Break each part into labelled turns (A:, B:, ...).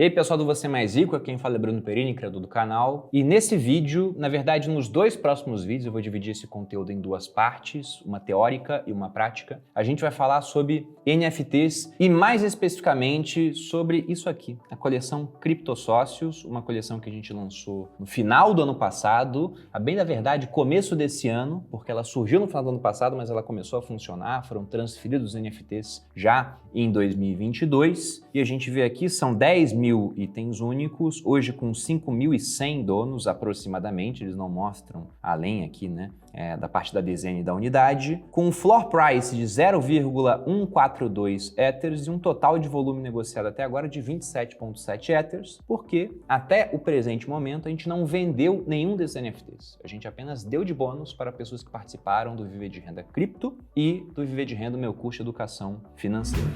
A: E aí, pessoal do Você Mais Rico, aqui quem fala é Bruno Perini, criador do canal. E nesse vídeo, na verdade, nos dois próximos vídeos, eu vou dividir esse conteúdo em duas partes, uma teórica e uma prática. A gente vai falar sobre NFTs e mais especificamente sobre isso aqui, a coleção Criptosócios, uma coleção que a gente lançou no final do ano passado, a bem da verdade, começo desse ano, porque ela surgiu no final do ano passado, mas ela começou a funcionar, foram transferidos os NFTs já em 2022. E a gente vê aqui, são 10 mil itens únicos, hoje com 5.100 donos aproximadamente, eles não mostram além aqui, né, da parte da desenho e da unidade, com um floor price de 0,142 Ethers e um total de volume negociado até agora de 27,7 Ethers, porque até o presente momento a gente não vendeu nenhum desses NFTs, a gente apenas deu de bônus para pessoas que participaram do Viver de Renda Cripto e do Viver de Renda, meu curso de educação financeira.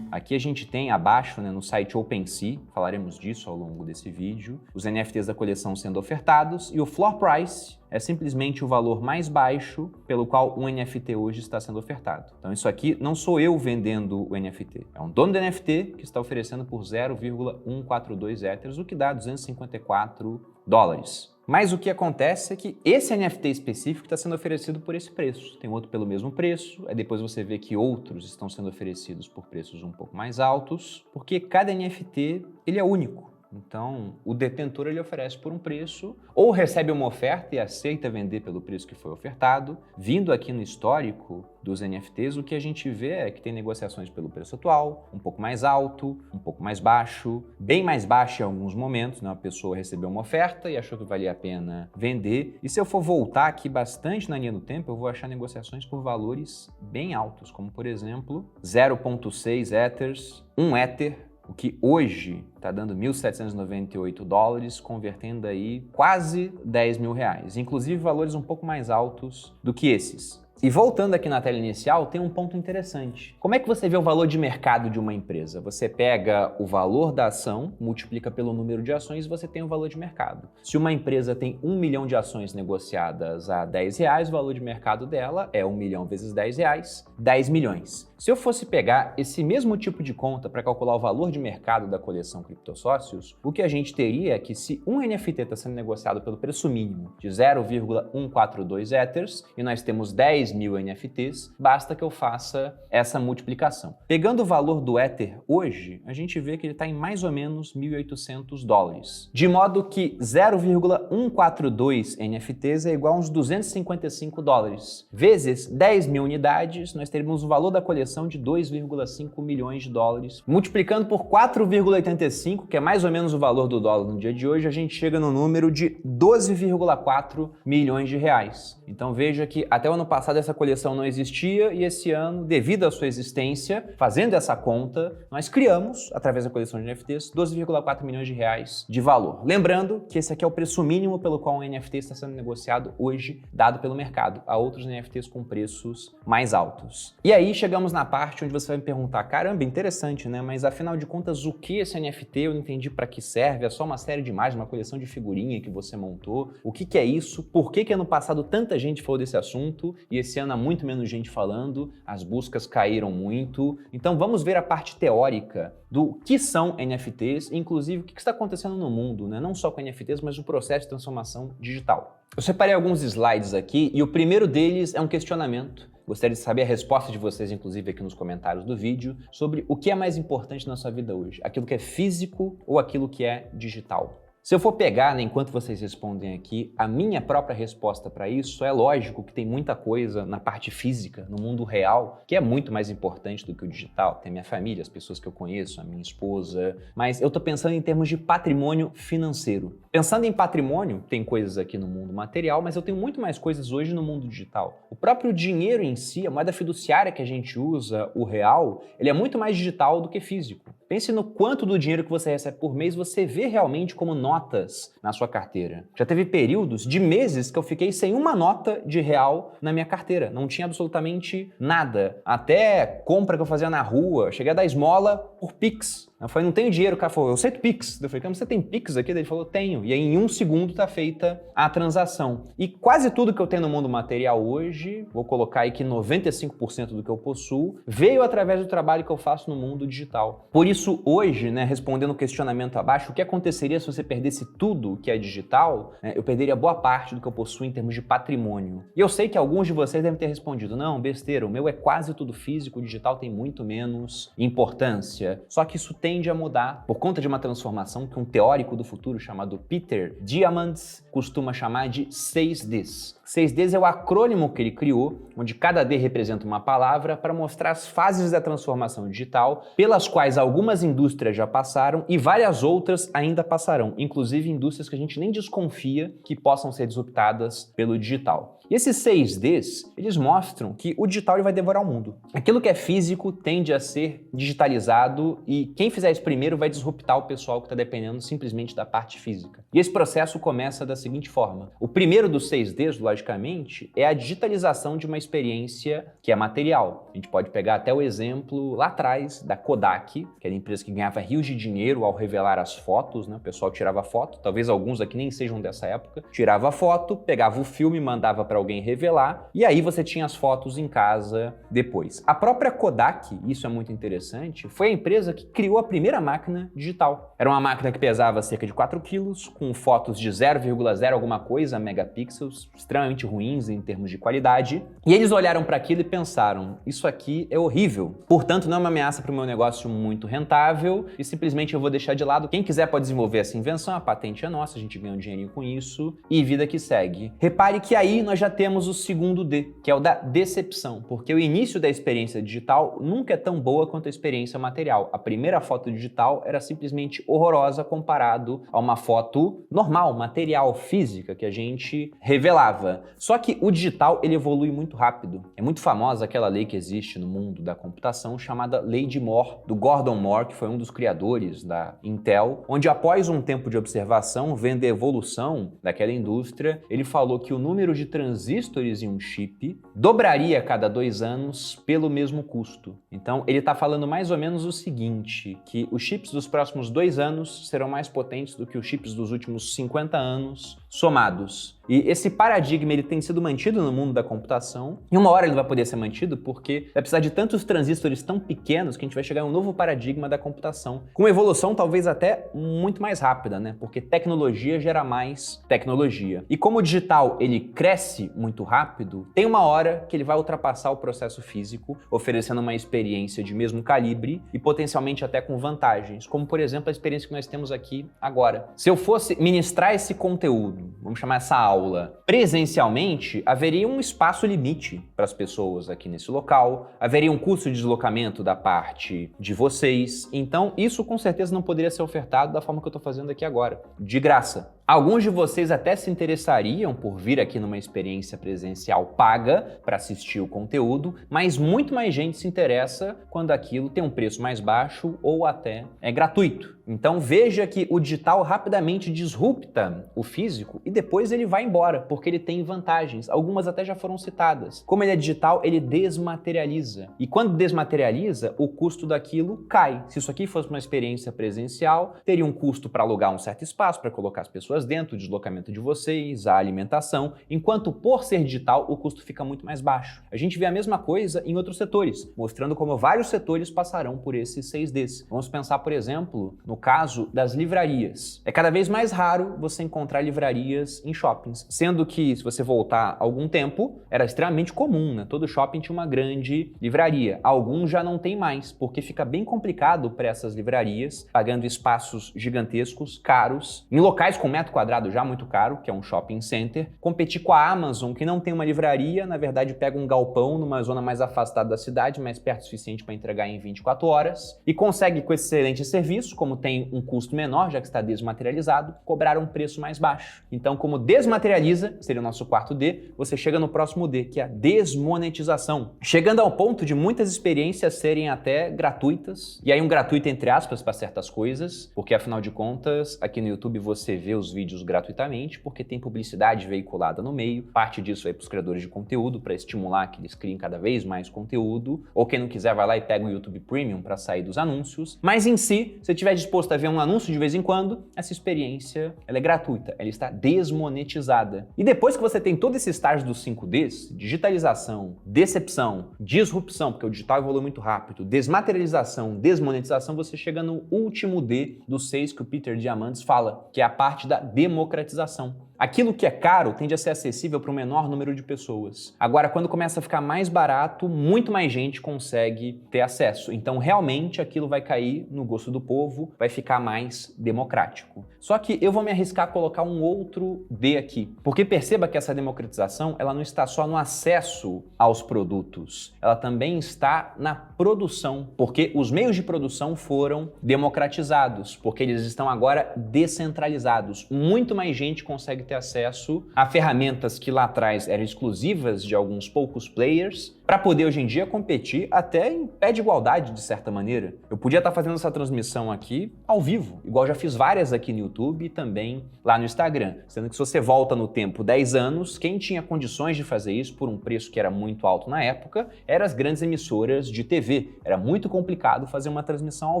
A: Aqui a gente tem abaixo, né, no site OpenSea, falaremos disso ao longo desse vídeo, os NFTs da coleção sendo ofertados e o floor price é simplesmente o valor mais baixo pelo qual um NFT hoje está sendo ofertado. Então isso aqui não sou eu vendendo o NFT, é um dono do NFT que está oferecendo por 0,142 Ethers, o que dá 254 dólares. Mas o que acontece é que esse NFT específico está sendo oferecido por esse preço. Tem outro pelo mesmo preço, aí depois você vê que outros estão sendo oferecidos por preços um pouco mais altos, porque cada NFT ele é único. Então, o detentor ele oferece por um preço, ou recebe uma oferta e aceita vender pelo preço que foi ofertado. Vindo aqui no histórico dos NFTs, o que a gente vê é que tem negociações pelo preço atual, um pouco mais alto, um pouco mais baixo, bem mais baixo em alguns momentos, né? Uma pessoa recebeu uma oferta e achou que valia a pena vender. E se eu for voltar aqui bastante na linha do tempo, eu vou achar negociações por valores bem altos, como por exemplo, 0,6 Ethers, 1 Ether, o que hoje está dando 1.798 dólares, convertendo aí quase 10 mil reais. Inclusive valores um pouco mais altos do que esses. E voltando aqui na tela inicial, tem um ponto interessante. Como é que você vê o valor de mercado de uma empresa? Você pega o valor da ação, multiplica pelo número de ações e você tem o valor de mercado. Se uma empresa tem 1 milhão de ações negociadas a 10 reais, o valor de mercado dela é 1 milhão vezes 10 reais, 10 milhões. Se eu fosse pegar esse mesmo tipo de conta para calcular o valor de mercado da coleção Criptosócios, o que a gente teria é que se um NFT está sendo negociado pelo preço mínimo de 0,142 Ethers e nós temos 10 mil NFTs, basta que eu faça essa multiplicação. Pegando o valor do Ether hoje, a gente vê que ele está em mais ou menos 1.800 dólares. De modo que 0,142 NFTs é igual a uns 255 dólares. Vezes 10 mil unidades, nós teríamos o valor da coleção de 2,5 milhões de dólares. Multiplicando por 4,85, que é mais ou menos o valor do dólar no dia de hoje, a gente chega no número de 12,4 milhões de reais. Então veja que até o ano passado essa coleção não existia e esse ano, devido à sua existência, fazendo essa conta, nós criamos, através da coleção de NFTs, 12,4 milhões de reais de valor. Lembrando que esse aqui é o preço mínimo pelo qual um NFT está sendo negociado hoje, dado pelo mercado. Há outros NFTs com preços mais altos. E aí chegamos na parte onde você vai me perguntar, caramba, interessante, né? Mas afinal de contas, o que esse NFT? Eu não entendi para que serve, é só uma série de imagens, uma coleção de figurinha que você montou. O que é isso? Por que ano passado tanta gente falou desse assunto e esse ano há muito menos gente falando, as buscas caíram muito. Então vamos ver a parte teórica do que são NFTs, inclusive o que está acontecendo no mundo, né? Não só com NFTs, mas o processo de transformação digital. Eu separei alguns slides aqui e o primeiro deles é um questionamento. Gostaria de saber a resposta de vocês, inclusive aqui nos comentários do vídeo, sobre o que é mais importante na sua vida hoje, aquilo que é físico ou aquilo que é digital. Se eu for pegar, né, enquanto vocês respondem aqui, a minha própria resposta para isso, é lógico que tem muita coisa na parte física, no mundo real, que é muito mais importante do que o digital. Tem a minha família, as pessoas que eu conheço, a minha esposa, mas eu tô pensando em termos de patrimônio financeiro. Pensando em patrimônio, tem coisas aqui no mundo material, mas eu tenho muito mais coisas hoje no mundo digital. O próprio dinheiro em si, a moeda fiduciária que a gente usa, o real, ele é muito mais digital do que físico. Pense no quanto do dinheiro que você recebe por mês você vê realmente como notas na sua carteira. Já teve períodos de meses que eu fiquei sem uma nota de real na minha carteira. Não tinha absolutamente nada. Até compra que eu fazia na rua, cheguei a dar esmola por Pix. Eu falei, não tenho dinheiro. O cara falou, eu aceito Pix. Eu falei, você tem Pix aqui? Ele falou, tenho. E aí em 1 segundo tá feita a transação. E quase tudo que eu tenho no mundo material hoje, vou colocar aí que 95% do que eu possuo, veio através do trabalho que eu faço no mundo digital. Por isso hoje, né, respondendo o questionamento abaixo, o que aconteceria se você perdesse tudo que é digital? Eu perderia boa parte do que eu possuo em termos de patrimônio. E eu sei que alguns de vocês devem ter respondido, não, besteira, o meu é quase tudo físico, o digital tem muito menos importância. Só que isso tende a mudar por conta de uma transformação que um teórico do futuro chamado Peter Diamandis costuma chamar de 6Ds. 6Ds é o acrônimo que ele criou, onde cada D representa uma palavra para mostrar as fases da transformação digital, pelas quais algumas indústrias já passaram e várias outras ainda passarão, inclusive indústrias que a gente nem desconfia que possam ser disruptadas pelo digital. E esses 6Ds, eles mostram que o digital ele vai devorar o mundo. Aquilo que é físico tende a ser digitalizado e quem fizer isso primeiro vai disruptar o pessoal que está dependendo simplesmente da parte física. E esse processo começa da seguinte forma. O primeiro dos 6Ds, logicamente, é a digitalização de uma experiência que é material. A gente pode pegar até o exemplo lá atrás da Kodak, que era a empresa que ganhava rios de dinheiro ao revelar as fotos, né? O pessoal tirava foto, talvez alguns aqui nem sejam dessa época, tirava a foto, pegava o filme, mandava para alguém revelar, e aí você tinha as fotos em casa depois. A própria Kodak, isso é muito interessante, foi a empresa que criou a primeira máquina digital. Era uma máquina que pesava cerca de 4 quilos, com fotos de 0,0 alguma coisa megapixels, extremamente ruins em termos de qualidade, e eles olharam para aquilo e pensaram, isso aqui é horrível, portanto não é uma ameaça para o meu negócio muito rentável e simplesmente eu vou deixar de lado. Quem quiser pode desenvolver essa invenção, a patente é nossa, a gente ganha um dinheirinho com isso e vida que segue. Repare que aí nós já temos o segundo D, que é o da decepção, porque o início da experiência digital nunca é tão boa quanto a experiência material. A primeira foto digital era simplesmente horrorosa comparado a uma foto normal, material, física, que a gente revelava. Só que o digital, ele evolui muito rápido. É muito famosa aquela lei que existe no mundo da computação chamada Lei de Moore, do Gordon Moore, que foi um dos criadores da Intel, onde após um tempo de observação, vendo a evolução daquela indústria, ele falou que o número de transistores em um chip dobraria a cada 2 anos pelo mesmo custo. Então, ele está falando mais ou menos o seguinte, que os chips dos próximos 2 anos serão mais potentes do que os chips dos últimos 50 anos somados. E esse paradigma ele tem sido mantido no mundo da computação e uma hora ele vai poder ser mantido porque vai precisar de tantos transistores tão pequenos que a gente vai chegar a um novo paradigma da computação, com evolução talvez até muito mais rápida, né? Porque tecnologia gera mais tecnologia. E como o digital ele cresce muito rápido, tem uma hora que ele vai ultrapassar o processo físico, oferecendo uma experiência de mesmo calibre e potencialmente até com vantagens, como por exemplo a experiência que nós temos aqui agora. Se eu fosse ministrar esse conteúdo, vamos chamar essa aula, presencialmente, haveria um espaço limite para as pessoas aqui nesse local, haveria um custo de deslocamento da parte de vocês, então isso com certeza não poderia ser ofertado da forma que eu estou fazendo aqui agora, de graça. Alguns de vocês até se interessariam por vir aqui numa experiência presencial paga para assistir o conteúdo, mas muito mais gente se interessa quando aquilo tem um preço mais baixo ou até é gratuito. Então veja que o digital rapidamente disrupta o físico e depois ele vai embora, porque ele tem vantagens. Algumas até já foram citadas. Como ele é digital, ele desmaterializa. E quando desmaterializa, o custo daquilo cai. Se isso aqui fosse uma experiência presencial, teria um custo para alugar um certo espaço, para colocar as pessoas dentro, o deslocamento de vocês, a alimentação, enquanto por ser digital, o custo fica muito mais baixo. A gente vê a mesma coisa em outros setores, mostrando como vários setores passarão por esses 6Ds. Vamos pensar, por exemplo, no caso das livrarias. É cada vez mais raro você encontrar livrarias em shoppings, sendo que, se você voltar algum tempo, era extremamente comum, né? Todo shopping tinha uma grande livraria. Alguns já não tem mais, porque fica bem complicado para essas livrarias, pagando espaços gigantescos, caros, em locais com metro quadrado já muito caro, que é um shopping center, competir com a Amazon, que não tem uma livraria, na verdade pega um galpão numa zona mais afastada da cidade, mas perto o suficiente para entregar em 24 horas, e consegue com esse excelente serviço, como tem um custo menor, já que está desmaterializado, cobrar um preço mais baixo. Então, como desmaterializa, seria o nosso quarto D, você chega no próximo D, que é a desmonetização. Chegando ao ponto de muitas experiências serem até gratuitas, e aí um gratuito entre aspas para certas coisas, porque afinal de contas, aqui no YouTube você vê os os vídeos gratuitamente, porque tem publicidade veiculada no meio. Parte disso aí para os criadores de conteúdo, para estimular que eles criem cada vez mais conteúdo. Ou quem não quiser vai lá e pega o YouTube Premium para sair dos anúncios. Mas em si, se você estiver disposto a ver um anúncio de vez em quando, essa experiência ela é gratuita, ela está desmonetizada. E depois que você tem todo esse estágio dos 5Ds, digitalização, decepção, disrupção, porque o digital evolui muito rápido, desmaterialização, desmonetização, você chega no último D dos 6 que o Peter Diamandis fala, que é a parte da democratização. Aquilo que é caro tende a ser acessível para um menor número de pessoas. Agora, quando começa a ficar mais barato, muito mais gente consegue ter acesso. Então, realmente, aquilo vai cair no gosto do povo, vai ficar mais democrático. Só que eu vou me arriscar a colocar um outro D aqui. Porque perceba que essa democratização, ela não está só no acesso aos produtos. Ela também está na produção. Porque os meios de produção foram democratizados. Porque eles estão agora descentralizados. Muito mais gente consegue ter acesso a ferramentas que lá atrás eram exclusivas de alguns poucos players, para poder hoje em dia competir até em pé de igualdade, de certa maneira. Eu podia estar fazendo essa transmissão aqui ao vivo, igual já fiz várias aqui no YouTube e também lá no Instagram. Sendo que se você volta no tempo 10 anos, quem tinha condições de fazer isso por um preço que era muito alto na época, eram as grandes emissoras de TV. Era muito complicado fazer uma transmissão ao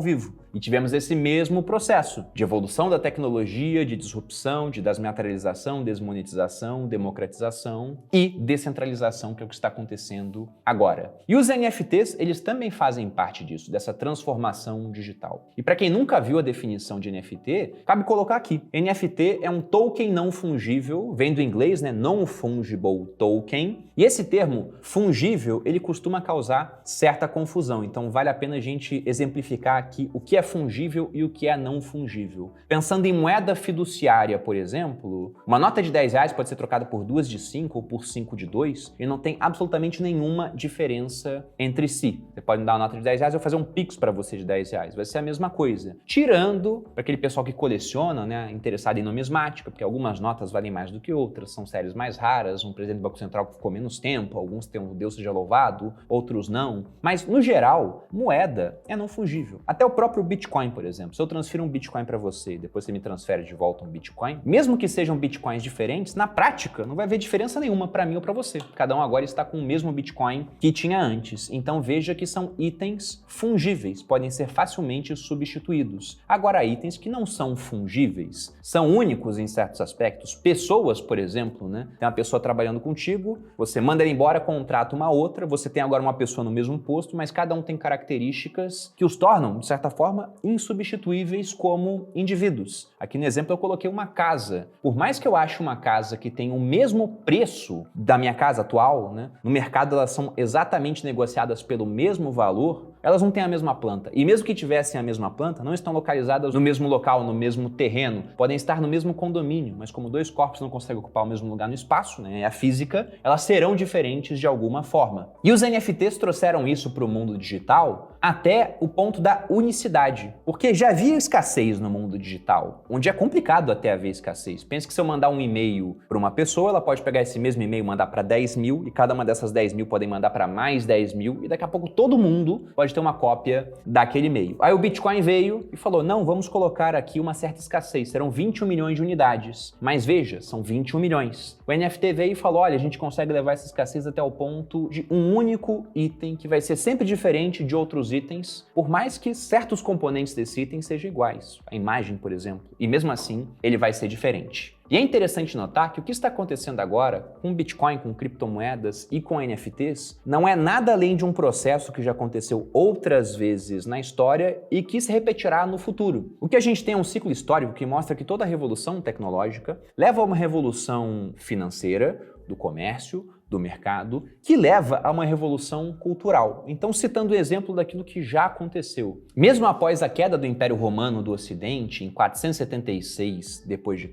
A: vivo. E tivemos esse mesmo processo de evolução da tecnologia, de disrupção, de desmaterialização, desmonetização, democratização e descentralização, que é o que está acontecendo agora. E os NFTs, eles também fazem parte disso, dessa transformação digital. E para quem nunca viu a definição de NFT, cabe colocar aqui. NFT é um token não fungível, vem do inglês, né? Non-fungible token. E esse termo fungível, ele costuma causar certa confusão. Então vale a pena a gente exemplificar aqui o que é fungível e o que é não fungível. Pensando em moeda fiduciária, por exemplo, uma nota de R$10 pode ser trocada por 2 de 5 ou por 5 de 2 e não tem absolutamente nenhuma diferença entre si. Você pode me dar uma nota de R$10 e eu vou fazer um Pix para você de R$10. Vai ser a mesma coisa. Tirando para aquele pessoal que coleciona, né, interessado em numismática, porque algumas notas valem mais do que outras, são séries mais raras, um presidente do Banco Central que ficou menos tempo, alguns têm um Deus seja louvado, outros não. Mas, no geral, moeda é não fungível. Até o próprio Bitcoin, por exemplo. Se eu transfiro um Bitcoin para você e depois você me transfere de volta um Bitcoin, mesmo que sejam Bitcoins diferentes, na prática não vai haver diferença nenhuma para mim ou para você. Cada um agora está com o mesmo Bitcoin que tinha antes. Então veja que são itens fungíveis, podem ser facilmente substituídos. Agora, itens que não são fungíveis, são únicos em certos aspectos. Pessoas, por exemplo, né? Tem uma pessoa trabalhando contigo, você manda ela embora, contrata uma outra, você tem agora uma pessoa no mesmo posto, mas cada um tem características que os tornam, de certa forma, insubstituíveis como indivíduos. Aqui no exemplo eu coloquei uma casa. Por mais que eu ache uma casa que tem o mesmo preço da minha casa atual, né? No mercado elas são exatamente negociadas pelo mesmo valor, elas não têm a mesma planta. E mesmo que tivessem a mesma planta, não estão localizadas no mesmo local, no mesmo terreno. Podem estar no mesmo condomínio, mas como dois corpos não conseguem ocupar o mesmo lugar no espaço, né, a física, elas serão diferentes de alguma forma. E os NFTs trouxeram isso para o mundo digital até o ponto da unicidade. Porque já havia escassez no mundo digital, onde é complicado até haver escassez. Pense que se eu mandar um e-mail para uma pessoa, ela pode pegar esse mesmo e-mail e mandar para 10 mil, e cada uma dessas 10 mil podem mandar para mais 10 mil, e daqui a pouco todo mundo pode ter uma cópia daquele e-mail. Aí o Bitcoin veio e falou, não, vamos colocar aqui uma certa escassez, serão 21 milhões de unidades. Mas veja, são 21 milhões. O NFT veio e falou, olha, a gente consegue levar essa escassez até o ponto de um único item, que vai ser sempre diferente de outros itens, por mais que certos componentes desse item sejam iguais. A imagem, por exemplo. E mesmo assim, ele vai ser diferente. E é interessante notar que o que está acontecendo agora com Bitcoin, com criptomoedas e com NFTs não é nada além de um processo que já aconteceu outras vezes na história e que se repetirá no futuro. O que a gente tem é um ciclo histórico que mostra que toda revolução tecnológica leva a uma revolução financeira, do comércio, do mercado, que leva a uma revolução cultural. Então, citando o exemplo daquilo que já aconteceu. Mesmo após a queda do Império Romano do Ocidente, em 476 d.C.,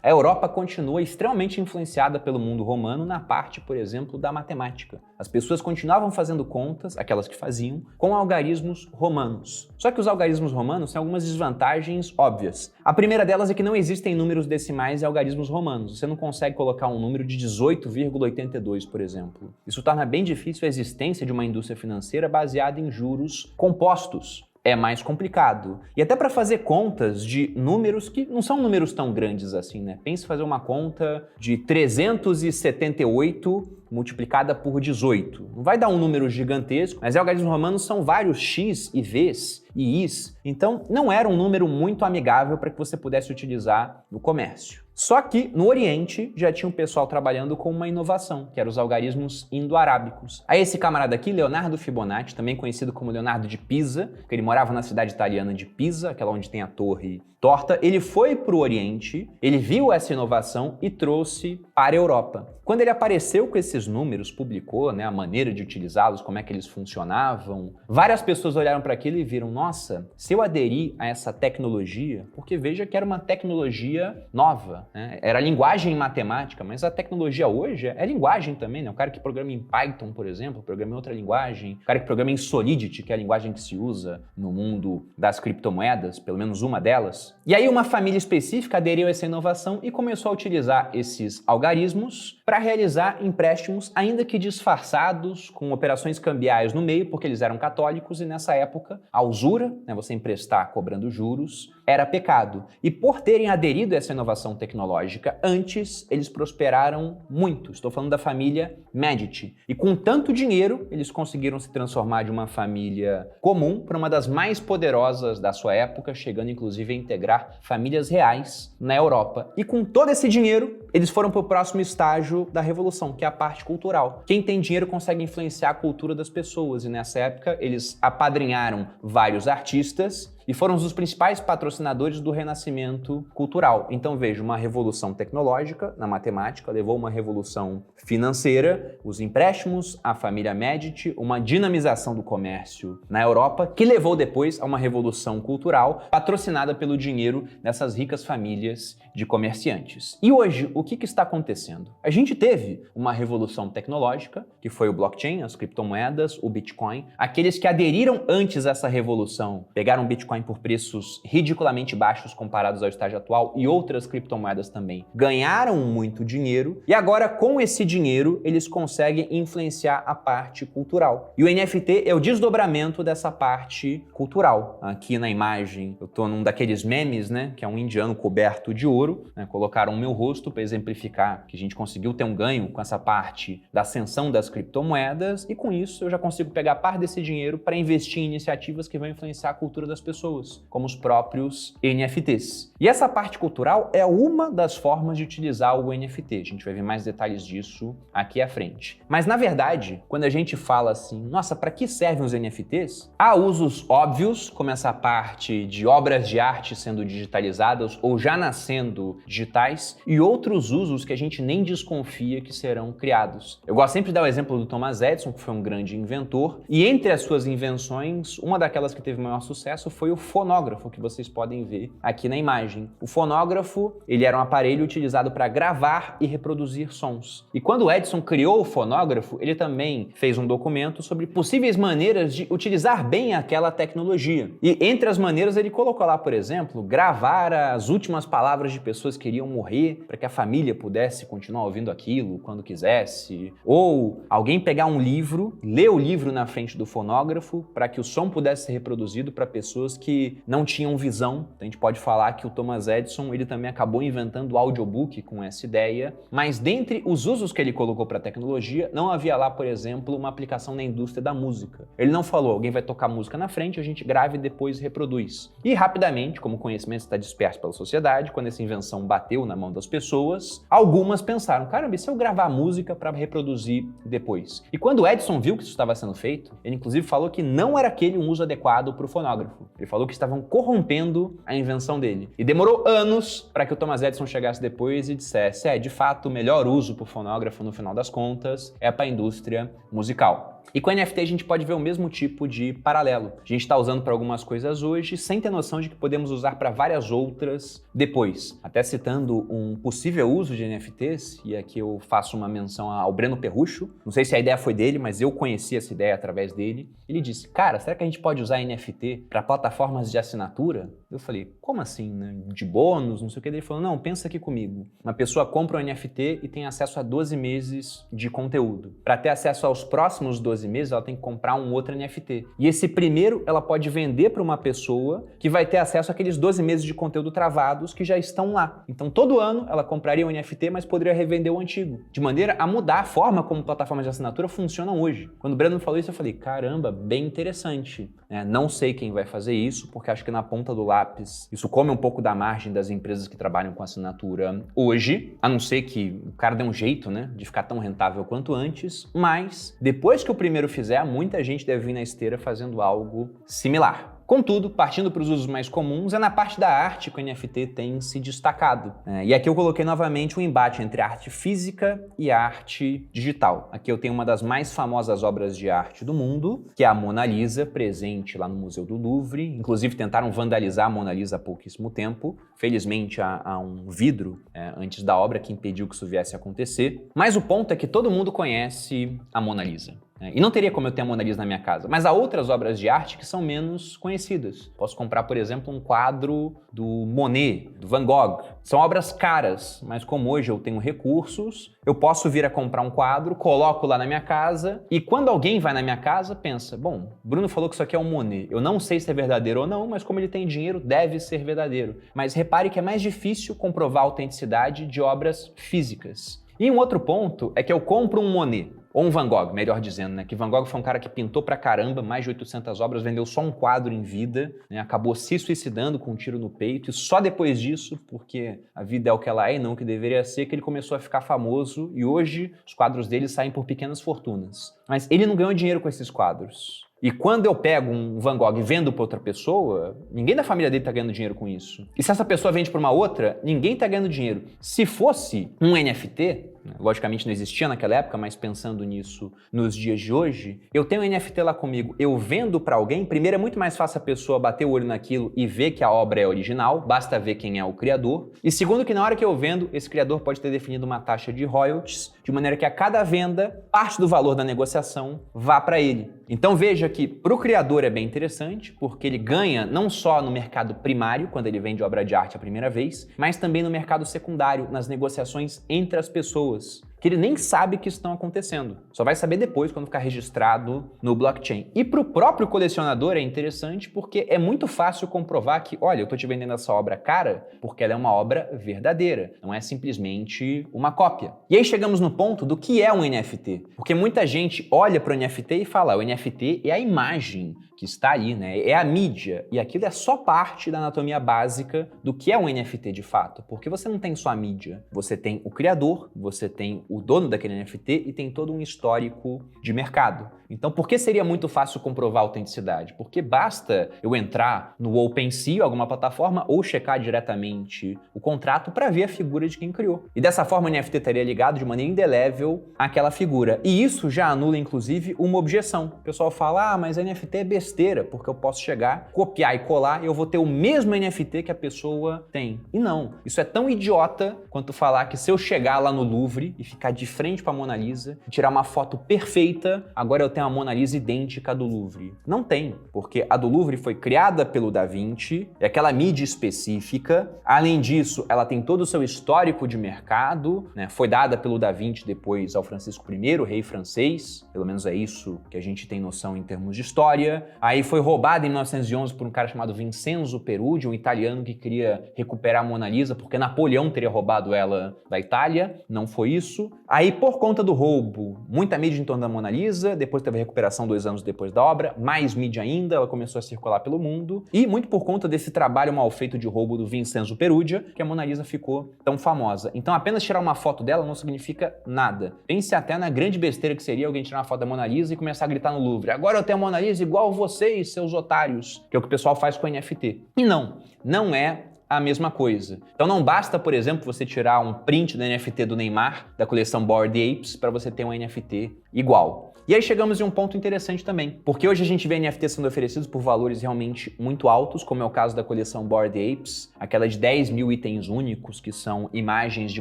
A: a Europa continua extremamente influenciada pelo mundo romano na parte, por exemplo, da matemática. As pessoas continuavam fazendo contas, aquelas que faziam, com algarismos romanos. Só que os algarismos romanos têm algumas desvantagens óbvias. A primeira delas é que não existem números decimais em algarismos romanos. Você não consegue colocar um número de 18,82, por exemplo. Isso torna bem difícil a existência de uma indústria financeira baseada em juros compostos. é mais complicado. E até para fazer contas de números que não são números tão grandes assim, né? Pense fazer uma conta de 378 multiplicada por 18. Não vai dar um número gigantesco, mas algarismos romanos são vários x e v's e is, então não era um número muito amigável para que você pudesse utilizar no comércio. Só que no Oriente já tinha um pessoal trabalhando com uma inovação, que eram os algarismos indo-arábicos. Aí esse camarada aqui, Leonardo Fibonacci, também conhecido como Leonardo de Pisa, porque ele morava na cidade italiana de Pisa, aquela onde tem a torre torta, ele foi para o Oriente, ele viu essa inovação e trouxe para a Europa. Quando ele apareceu com esses números, publicou, né, a maneira de utilizá-los, como é que eles funcionavam, várias pessoas olharam para aquilo e viram, nossa, se eu aderir a essa tecnologia, porque veja que era uma tecnologia nova, né? Era linguagem matemática, mas a tecnologia hoje é linguagem também, né? O cara que programa em Python, por exemplo, programa em outra linguagem, o cara que programa em Solidity, que é a linguagem que se usa no mundo das criptomoedas, pelo menos uma delas. E aí uma família específica aderiu a essa inovação e começou a utilizar esses algarismos para realizar empréstimos, ainda que disfarçados, com operações cambiais no meio, porque eles eram católicos e nessa época a usura, né, você emprestar cobrando juros, era pecado. E por terem aderido a essa inovação tecnológica antes, eles prosperaram muito. Estou falando da família Medici. E com tanto dinheiro, eles conseguiram se transformar de uma família comum para uma das mais poderosas da sua época, chegando inclusive a integrar famílias reais na Europa. E com todo esse dinheiro, eles foram para o próximo estágio da revolução, que é a parte cultural. Quem tem dinheiro consegue influenciar a cultura das pessoas, e nessa época eles apadrinharam vários artistas e foram os principais patrocinadores do renascimento cultural. Então veja, uma revolução tecnológica na matemática levou uma revolução financeira, os empréstimos, a família Medici, uma dinamização do comércio na Europa, que levou depois a uma revolução cultural patrocinada pelo dinheiro dessas ricas famílias de comerciantes. E hoje, o que está acontecendo? A gente teve uma revolução tecnológica, que foi o blockchain, as criptomoedas, o Bitcoin. Aqueles que aderiram antes a essa revolução pegaram o Bitcoin por preços ridiculamente baixos comparados ao estágio atual e outras criptomoedas também ganharam muito dinheiro e agora com esse dinheiro eles conseguem influenciar a parte cultural. E o NFT é o desdobramento dessa parte cultural. Aqui na imagem eu tô num daqueles memes, né, que é um indiano coberto de ouro, né, colocaram o meu rosto para exemplificar que a gente conseguiu ter um ganho com essa parte da ascensão das criptomoedas e com isso eu já consigo pegar parte desse dinheiro para investir em iniciativas que vão influenciar a cultura das pessoas, como os próprios NFTs. E essa parte cultural é uma das formas de utilizar o NFT. A gente vai ver mais detalhes disso aqui à frente. Mas, na verdade, quando a gente fala assim, nossa, para que servem os NFTs? Há usos óbvios, como essa parte de obras de arte sendo digitalizadas ou já nascendo digitais, e outros usos que a gente nem desconfia que serão criados. Eu gosto sempre de dar o exemplo do Thomas Edison, que foi um grande inventor, e entre as suas invenções, uma daquelas que teve maior sucesso foi o fonógrafo, que vocês podem ver aqui na imagem. O fonógrafo, ele era um aparelho utilizado para gravar e reproduzir sons. E quando o Edison criou o fonógrafo, ele também fez um documento sobre possíveis maneiras de utilizar bem aquela tecnologia. E entre as maneiras ele colocou lá, por exemplo, gravar as últimas palavras de pessoas que iriam morrer para que a família pudesse continuar ouvindo aquilo quando quisesse. Ou alguém pegar um livro, ler o livro na frente do fonógrafo para que o som pudesse ser reproduzido para pessoas que não tinham visão. Então a gente pode falar que o Thomas Edison ele também acabou inventando o audiobook com essa ideia, mas dentre os usos que ele colocou para a tecnologia, não havia lá, por exemplo, uma aplicação na indústria da música. Ele não falou, alguém vai tocar música na frente, a gente grava e depois reproduz. E rapidamente, como o conhecimento está disperso pela sociedade, quando essa invenção bateu na mão das pessoas, algumas pensaram, caramba, e se eu gravar música para reproduzir depois? E quando o Edison viu que isso estava sendo feito, ele inclusive falou que não era aquele um uso adequado para o fonógrafo. Ele falou que estavam corrompendo a invenção dele. E demorou anos para que o Thomas Edison chegasse depois e dissesse, de fato, o melhor uso para o fonógrafo, no final das contas, é para a indústria musical. E com NFT a gente pode ver o mesmo tipo de paralelo. A gente está usando para algumas coisas hoje, sem ter noção de que podemos usar para várias outras depois. Até citando um possível uso de NFTs, e aqui eu faço uma menção ao Breno Perrucho. Não sei se a ideia foi dele, mas eu conheci essa ideia através dele. Ele disse, cara, será que a gente pode usar NFT para plataformas de assinatura? Eu falei, como assim, né? De bônus, não sei o que. Ele falou, não, pensa aqui comigo. Uma pessoa compra um NFT e tem acesso a 12 meses de conteúdo. Para ter acesso aos próximos 12 12 meses, ela tem que comprar um outro NFT. E esse primeiro, ela pode vender para uma pessoa que vai ter acesso àqueles 12 meses de conteúdo travados que já estão lá. Então, todo ano, ela compraria um NFT, mas poderia revender o antigo, de maneira a mudar a forma como plataformas de assinatura funcionam hoje. Quando o Breno falou isso, eu falei, caramba, bem interessante. Não sei quem vai fazer isso, porque acho que na ponta do lápis, isso come um pouco da margem das empresas que trabalham com assinatura hoje, a não ser que o cara dê um jeito, de ficar tão rentável quanto antes, mas depois que o primeiro fizer, muita gente deve vir na esteira fazendo algo similar. Contudo, partindo para os usos mais comuns, é na parte da arte que o NFT tem se destacado. E aqui eu coloquei novamente um embate entre a arte física e a arte digital. Aqui eu tenho uma das mais famosas obras de arte do mundo, que é a Mona Lisa, presente lá no Museu do Louvre. Inclusive tentaram vandalizar a Mona Lisa há pouquíssimo tempo. Felizmente há um vidro antes da obra que impediu que isso viesse a acontecer. Mas o ponto é que todo mundo conhece a Mona Lisa. E não teria como eu ter a Mona Lisa na minha casa, mas há outras obras de arte que são menos conhecidas. Posso comprar, por exemplo, um quadro do Monet, do Van Gogh. São obras caras, mas como hoje eu tenho recursos, eu posso vir a comprar um quadro, coloco lá na minha casa e quando alguém vai na minha casa, pensa, bom, Bruno falou que isso aqui é um Monet. Eu não sei se é verdadeiro ou não, mas como ele tem dinheiro, deve ser verdadeiro. Mas repare que é mais difícil comprovar a autenticidade de obras físicas. E um outro ponto é que eu compro um Monet. Ou um Van Gogh, melhor dizendo, que Van Gogh foi um cara que pintou pra caramba, mais de 800 obras, vendeu só um quadro em vida, acabou se suicidando com um tiro no peito, e só depois disso, porque a vida é o que ela é e não o que deveria ser, que ele começou a ficar famoso, e hoje os quadros dele saem por pequenas fortunas. Mas ele não ganhou dinheiro com esses quadros. E quando eu pego um Van Gogh e vendo para outra pessoa, ninguém da família dele tá ganhando dinheiro com isso. E se essa pessoa vende para uma outra, ninguém tá ganhando dinheiro. Se fosse um NFT, logicamente não existia naquela época, mas pensando nisso nos dias de hoje, eu tenho um NFT lá comigo, eu vendo para alguém, primeiro é muito mais fácil a pessoa bater o olho naquilo e ver que a obra é original, basta ver quem é o criador. E segundo que na hora que eu vendo, esse criador pode ter definido uma taxa de royalties, de maneira que a cada venda, parte do valor da negociação vá para ele. Então veja que para o criador é bem interessante, porque ele ganha não só no mercado primário, quando ele vende obra de arte a primeira vez, mas também no mercado secundário, nas negociações entre as pessoas, que ele nem sabe que estão acontecendo. Só vai saber depois, quando ficar registrado no blockchain. E para o próprio colecionador é interessante porque é muito fácil comprovar que, olha, eu estou te vendendo essa obra cara porque ela é uma obra verdadeira, não é simplesmente uma cópia. E aí chegamos no ponto do que é um NFT. Porque muita gente olha para o NFT e fala, o NFT é a imagem que está ali, é a mídia. E aquilo é só parte da anatomia básica do que é um NFT de fato. Porque você não tem só a mídia, você tem o criador, você tem o dono daquele NFT e tem todo um histórico de mercado. Então, por que seria muito fácil comprovar a autenticidade? Porque basta eu entrar no OpenSea, alguma plataforma, ou checar diretamente o contrato para ver a figura de quem criou. E dessa forma o NFT estaria ligado de maneira indelével àquela figura. E isso já anula, inclusive, uma objeção. O pessoal fala, mas NFT é besteira, porque eu posso chegar, copiar e colar e eu vou ter o mesmo NFT que a pessoa tem. E não. Isso é tão idiota quanto falar que se eu chegar lá no Louvre e ficar de frente para a Mona Lisa, tirar uma foto perfeita, agora eu tenho a Mona Lisa idêntica à do Louvre. Não tem, porque a do Louvre foi criada pelo Da Vinci, é aquela mídia específica. Além disso, ela tem todo o seu histórico de mercado, foi dada pelo Da Vinci depois ao Francisco I, o rei francês, pelo menos é isso que a gente tem noção em termos de história. Aí foi roubada em 1911 por um cara chamado Vincenzo Peruggi, um italiano que queria recuperar a Mona Lisa porque Napoleão teria roubado ela da Itália. Não foi isso. Aí, por conta do roubo, muita mídia em torno da Mona Lisa, depois teve a recuperação 2 anos depois da obra, mais mídia ainda, ela começou a circular pelo mundo, e muito por conta desse trabalho mal feito de roubo do Vincenzo Peruggi, que a Mona Lisa ficou tão famosa. Então, apenas tirar uma foto dela não significa nada. Pense até na grande besteira que seria alguém tirar uma foto da Mona Lisa e começar a gritar no Louvre, agora eu tenho a Mona Lisa igual vocês, seus otários, que é o que o pessoal faz com o NFT. E não é a mesma coisa. Então não basta, por exemplo, você tirar um print do NFT do Neymar, da coleção Bored Apes, para você ter um NFT igual. E aí chegamos em um ponto interessante também, porque hoje a gente vê NFTs sendo oferecidos por valores realmente muito altos, como é o caso da coleção Bored Apes, aquela de 10 mil itens únicos, que são imagens de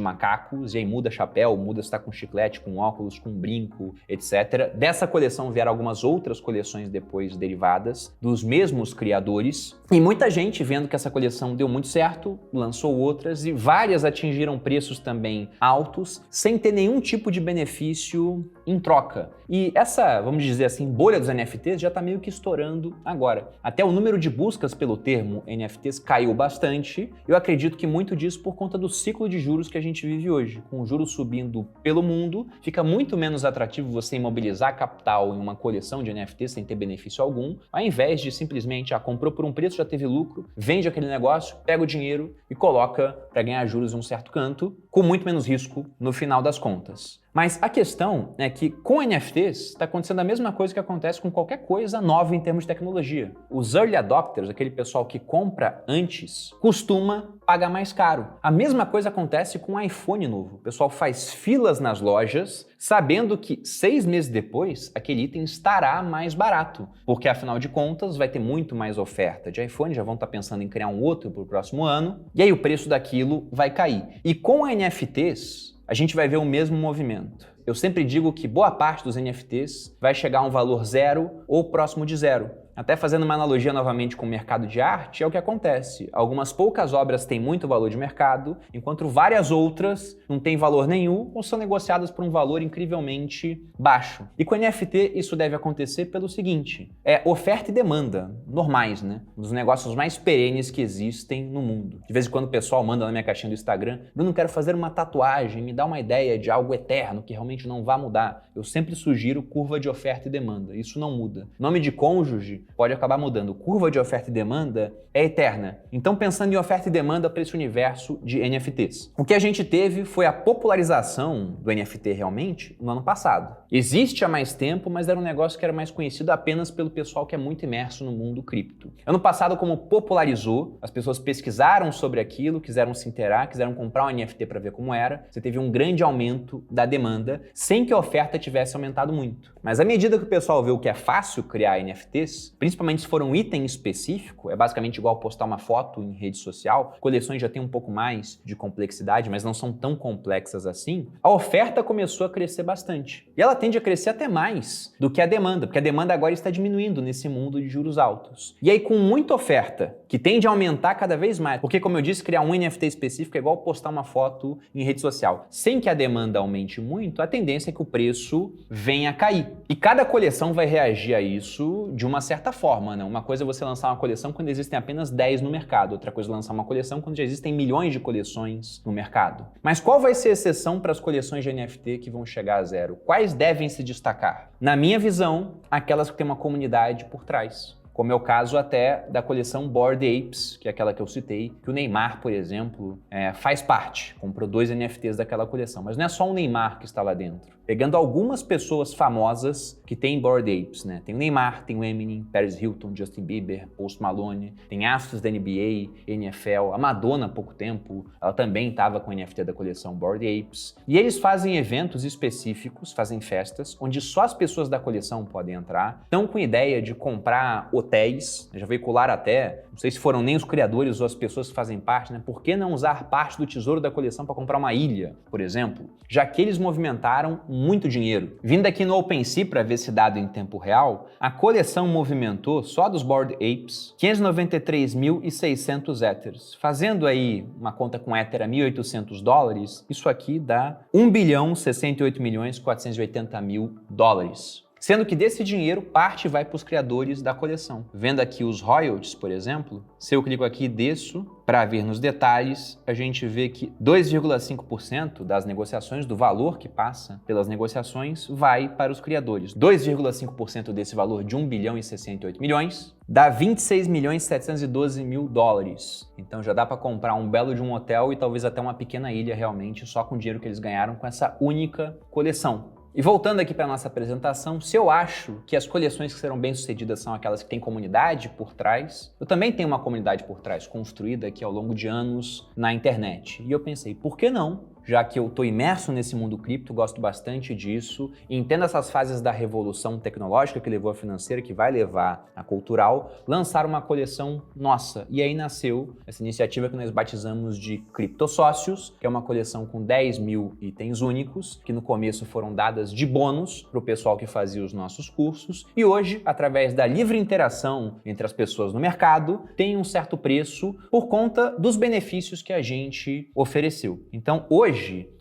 A: macacos, e aí muda chapéu, muda se tá com chiclete, com óculos, com brinco, etc. Dessa coleção vieram algumas outras coleções depois derivadas, dos mesmos criadores, e muita gente vendo que essa coleção deu muito certo, lançou outras, e várias atingiram preços também altos, sem ter nenhum tipo de benefício em troca. E que essa, vamos dizer assim, bolha dos NFTs já está meio que estourando agora. Até o número de buscas pelo termo NFTs caiu bastante. Eu acredito que muito disso por conta do ciclo de juros que a gente vive hoje. Com os juros subindo pelo mundo, fica muito menos atrativo você imobilizar capital em uma coleção de NFTs sem ter benefício algum, ao invés de simplesmente, comprou por um preço, já teve lucro, vende aquele negócio, pega o dinheiro e coloca para ganhar juros em um certo canto, com muito menos risco no final das contas. Mas a questão é que com NFTs está acontecendo a mesma coisa que acontece com qualquer coisa nova em termos de tecnologia. Os early adopters, aquele pessoal que compra antes, costuma pagar mais caro. A mesma coisa acontece com o iPhone novo. O pessoal faz filas nas lojas sabendo que 6 meses depois aquele item estará mais barato, porque afinal de contas vai ter muito mais oferta de iPhone, já vão estar pensando em criar um outro para o próximo ano, e aí o preço daquilo vai cair. E com NFTs, a gente vai ver o mesmo movimento. Eu sempre digo que boa parte dos NFTs vai chegar a um valor zero ou próximo de zero. Até fazendo uma analogia novamente com o mercado de arte, é o que acontece. Algumas poucas obras têm muito valor de mercado, enquanto várias outras não têm valor nenhum ou são negociadas por um valor incrivelmente baixo. E com NFT isso deve acontecer pelo seguinte, oferta e demanda, normais, né? Um dos negócios mais perenes que existem no mundo. De vez em quando o pessoal manda na minha caixinha do Instagram, Bruno, quero fazer uma tatuagem, me dá uma ideia de algo eterno que realmente não vai mudar. Eu sempre sugiro curva de oferta e demanda, isso não muda. Nome de cônjuge pode acabar mudando. Curva de oferta e demanda é eterna. Então, pensando em oferta e demanda para esse universo de NFTs. O que a gente teve foi a popularização do NFT realmente no ano passado. Existe há mais tempo, mas era um negócio que era mais conhecido apenas pelo pessoal que é muito imerso no mundo cripto. Ano passado, como popularizou, as pessoas pesquisaram sobre aquilo, quiseram se inteirar, quiseram comprar um NFT para ver como era. Você teve um grande aumento da demanda, sem que a oferta tivesse aumentado muito. Mas à medida que o pessoal vê o que é fácil criar NFTs, principalmente se for um item específico, é basicamente igual postar uma foto em rede social, coleções já têm um pouco mais de complexidade, mas não são tão complexas assim, a oferta começou a crescer bastante. E ela tende a crescer até mais do que a demanda, porque a demanda agora está diminuindo nesse mundo de juros altos. E aí com muita oferta, que tende a aumentar cada vez mais, porque como eu disse, criar um NFT específico é igual postar uma foto em rede social. Sem que a demanda aumente muito, a tendência é que o preço venha a cair. E cada coleção vai reagir a isso de uma certa forma, né? Uma coisa é você lançar uma coleção quando existem apenas 10 no mercado, outra coisa é lançar uma coleção quando já existem milhões de coleções no mercado. Mas qual vai ser a exceção para as coleções de NFT que vão chegar a zero? Quais devem se destacar? Na minha visão, aquelas que têm uma comunidade por trás. Como é o caso até da coleção Bored Apes, que é aquela que eu citei, que o Neymar, por exemplo, faz parte, comprou 2 NFTs daquela coleção. Mas não é só o Neymar que está lá dentro. Pegando algumas pessoas famosas que têm Bored Apes, né? Tem o Neymar, tem o Eminem, Paris Hilton, Justin Bieber, Post Malone, tem astros da NBA, NFL, a Madonna há pouco tempo, ela também estava com o NFT da coleção Bored Apes. E eles fazem eventos específicos, fazem festas, onde só as pessoas da coleção podem entrar. Estão com ideia de comprar hotéis, já veicularam até, não sei se foram nem os criadores ou as pessoas que fazem parte, né? Por que não usar parte do tesouro da coleção para comprar uma ilha, por exemplo? Já que eles movimentaram muito dinheiro. Vindo aqui no OpenSea para ver esse dado em tempo real, a coleção movimentou, só dos Bored Apes, 593.600 Ethers. Fazendo aí uma conta com Ether a $1.800, isso aqui dá 1.068.480.000. Sendo que desse dinheiro, parte vai para os criadores da coleção. Vendo aqui os royalties, por exemplo, se eu clico aqui e desço para ver nos detalhes, a gente vê que 2,5% das negociações, do valor que passa pelas negociações, vai para os criadores. 2,5% desse valor de 1.068 bilhões dá 26.712.000 dólares. Então já dá para comprar um belo de um hotel e talvez até uma pequena ilha realmente, só com o dinheiro que eles ganharam com essa única coleção. E voltando aqui para a nossa apresentação, se eu acho que as coleções que serão bem-sucedidas são aquelas que têm comunidade por trás, eu também tenho uma comunidade por trás, construída aqui ao longo de anos na internet. E eu pensei, por que não? Já que eu estou imerso nesse mundo cripto, gosto bastante disso, e entendo essas fases da revolução tecnológica que levou à financeira, que vai levar à cultural, lançar uma coleção nossa. E aí nasceu essa iniciativa que nós batizamos de Criptosócios, que é uma coleção com 10 mil itens únicos, que no começo foram dadas de bônus para o pessoal que fazia os nossos cursos, e hoje, através da livre interação entre as pessoas no mercado, tem um certo preço por conta dos benefícios que a gente ofereceu. Então, hoje,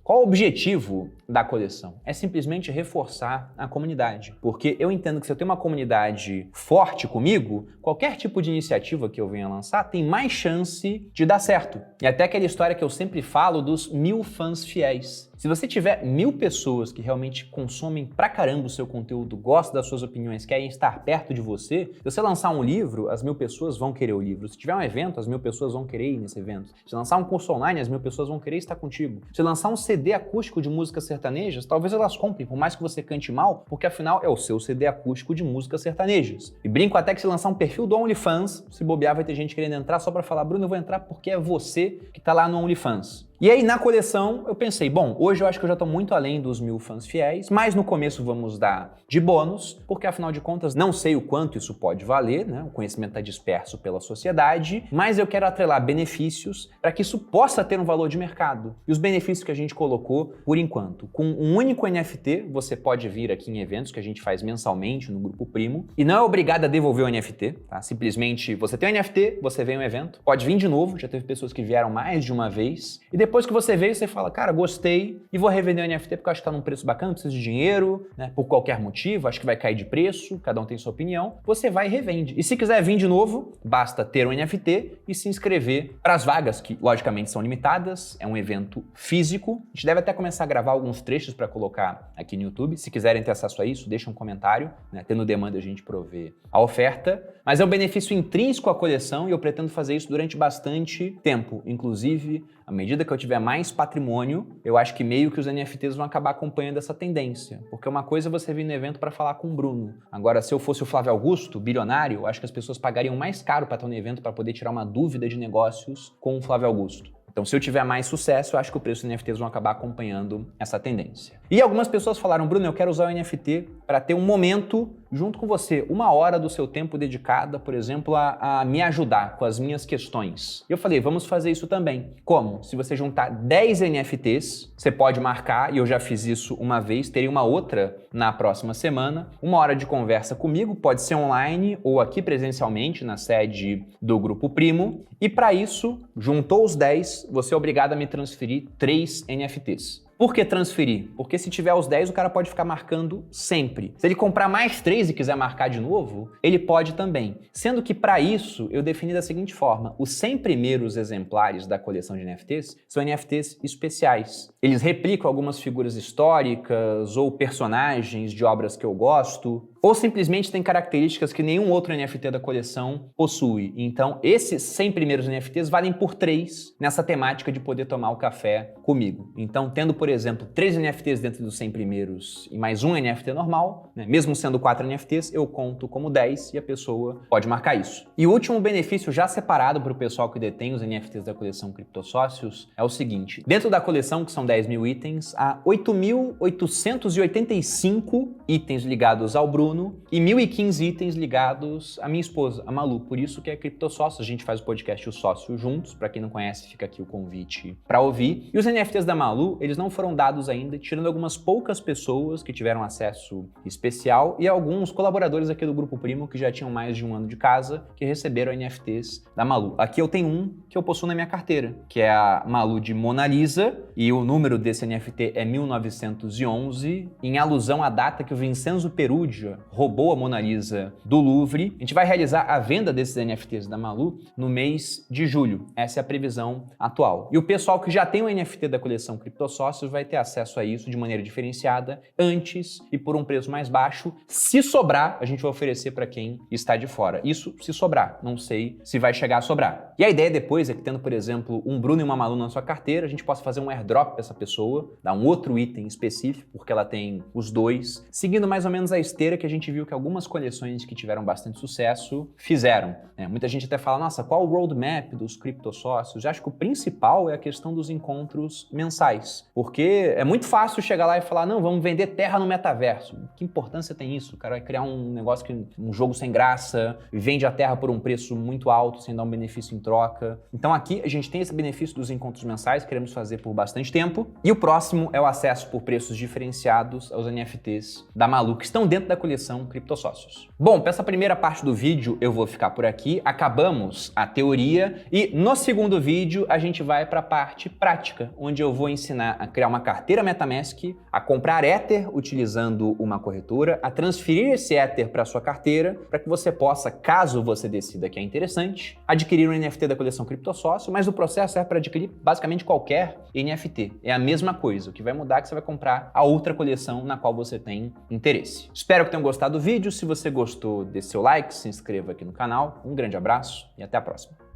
A: Qual o objetivo da coleção? É simplesmente reforçar a comunidade. Porque eu entendo que se eu tenho uma comunidade forte comigo, qualquer tipo de iniciativa que eu venha lançar tem mais chance de dar certo. E até aquela história que eu sempre falo dos 1000 fãs fiéis. Se você tiver 1000 pessoas que realmente consomem pra caramba o seu conteúdo, gostam das suas opiniões, querem estar perto de você, se você lançar um livro, as 1000 pessoas vão querer o livro. Se tiver um evento, as 1000 pessoas vão querer ir nesse evento. Se lançar um curso online, as 1000 pessoas vão querer estar contigo. Se lançar um CD acústico de músicas sertanejas, talvez elas comprem, por mais que você cante mal, porque afinal é o seu CD acústico de músicas sertanejas. E brinco até que se lançar um perfil do OnlyFans, se bobear vai ter gente querendo entrar só pra falar, Bruno, eu vou entrar porque é você que tá lá no OnlyFans. E aí, na coleção, eu pensei, bom, hoje eu acho que eu já tô muito além dos 1000 fãs fiéis, mas no começo vamos dar de bônus, porque afinal de contas não sei o quanto isso pode valer, né? O conhecimento tá disperso pela sociedade, mas eu quero atrelar benefícios para que isso possa ter um valor de mercado. E os benefícios que a gente colocou, por enquanto, com um único NFT, você pode vir aqui em eventos que a gente faz mensalmente no Grupo Primo, e não é obrigado a devolver o NFT, tá? Simplesmente, você tem o NFT, você vem ao evento, pode vir de novo, já teve pessoas que vieram mais de uma vez, e depois que você veio, você fala, cara, gostei e vou revender o NFT porque eu acho que tá num preço bacana, preciso de dinheiro, né? Por qualquer motivo, acho que vai cair de preço, cada um tem sua opinião, você vai e revende. E se quiser vir de novo, basta ter um NFT e se inscrever para as vagas, que logicamente são limitadas, é um evento físico. A gente deve até começar a gravar alguns trechos para colocar aqui no YouTube. Se quiserem ter acesso a isso, deixa um comentário, né? Tendo demanda a gente provê a oferta. Mas é um benefício intrínseco à coleção e eu pretendo fazer isso durante bastante tempo. Inclusive, à medida que eu tiver mais patrimônio, eu acho que meio que os NFTs vão acabar acompanhando essa tendência. Porque uma coisa é você vir no evento para falar com o Bruno. Agora, se eu fosse o Flávio Augusto, bilionário, eu acho que as pessoas pagariam mais caro para estar no evento para poder tirar uma dúvida de negócios com o Flávio Augusto. Então, se eu tiver mais sucesso, eu acho que o preço dos NFTs vão acabar acompanhando essa tendência. E algumas pessoas falaram, Bruno, eu quero usar o NFT para ter um momento junto com você, 1 hora do seu tempo dedicada, por exemplo, a me ajudar com as minhas questões. E eu falei, vamos fazer isso também. Como? Se você juntar 10 NFTs, você pode marcar, e eu já fiz isso uma vez, terei uma outra na próxima semana, 1 hora de conversa comigo, pode ser online ou aqui presencialmente na sede do Grupo Primo. E para isso, juntou os 10, você é obrigado a me transferir 3 NFTs. Por que transferir? Porque se tiver os 10, o cara pode ficar marcando sempre. Se ele comprar mais 3 e quiser marcar de novo, ele pode também. Sendo que para isso, eu defini da seguinte forma, os 100 primeiros exemplares da coleção de NFTs são NFTs especiais. Eles replicam algumas figuras históricas ou personagens de obras que eu gosto, ou simplesmente tem características que nenhum outro NFT da coleção possui. Então, esses 100 primeiros NFTs valem por 3 nessa temática de poder tomar o café comigo. Então, tendo, por exemplo, 3 NFTs dentro dos 100 primeiros e mais um NFT normal, né? Mesmo sendo 4 NFTs, eu conto como 10 e a pessoa pode marcar isso. E o último benefício já separado para o pessoal que detém os NFTs da coleção Criptosócios é o seguinte. Dentro da coleção, que são 10.000 itens, há 8.885 itens ligados ao Bruno e 1.015 itens ligados à minha esposa, a Malu. Por isso que é Criptosócio. A gente faz o podcast O Sócio juntos. Para quem não conhece, fica aqui o convite para ouvir. E os NFTs da Malu, eles não foram dados ainda, tirando algumas poucas pessoas que tiveram acesso especial e alguns colaboradores aqui do Grupo Primo que já tinham mais de 1 ano de casa que receberam NFTs da Malu. Aqui eu tenho um que eu possuo na minha carteira, que é a Malu de Mona Lisa, e o número desse NFT é 1911, em alusão à data que o Vincenzo Perugia roubou a Mona Lisa do Louvre. A gente vai realizar a venda desses NFTs da Malu no mês de julho. Essa é a previsão atual. E o pessoal que já tem o NFT da coleção Criptosócios vai ter acesso a isso de maneira diferenciada antes e por um preço mais baixo. Se sobrar, a gente vai oferecer para quem está de fora. Isso se sobrar. Não sei se vai chegar a sobrar. E a ideia depois é que tendo, por exemplo, um Bruno e uma Malu na sua carteira, a gente possa fazer um airdrop para essa pessoa, dar um outro item específico, porque ela tem os dois, seguindo mais ou menos a esteira que a gente viu que algumas coleções que tiveram bastante sucesso fizeram, né? Muita gente até fala, nossa, qual o roadmap dos criptosócios? Eu acho que o principal é a questão dos encontros mensais, porque é muito fácil chegar lá e falar, não, vamos vender terra no metaverso. Que importância tem isso? O cara vai criar um negócio, um jogo sem graça, vende a terra por um preço muito alto, sem dar um benefício em troca. Então aqui a gente tem esse benefício dos encontros mensais, queremos fazer por bastante tempo. E o próximo é o acesso por preços diferenciados aos NFTs da Malu, que estão dentro da coleção coleção Criptosócios. Bom, para essa primeira parte do vídeo eu vou ficar por aqui, acabamos a teoria e no segundo vídeo a gente vai para a parte prática, onde eu vou ensinar a criar uma carteira MetaMask, a comprar Ether utilizando uma corretora, a transferir esse Ether para sua carteira, para que você possa, caso você decida que é interessante, adquirir um NFT da coleção Criptosócio, mas o processo é para adquirir basicamente qualquer NFT. É a mesma coisa, o que vai mudar é que você vai comprar a outra coleção na qual você tem interesse. Espero que tenham gostado do vídeo. Se você gostou, dê seu like, se inscreva aqui no canal. Um grande abraço e até a próxima.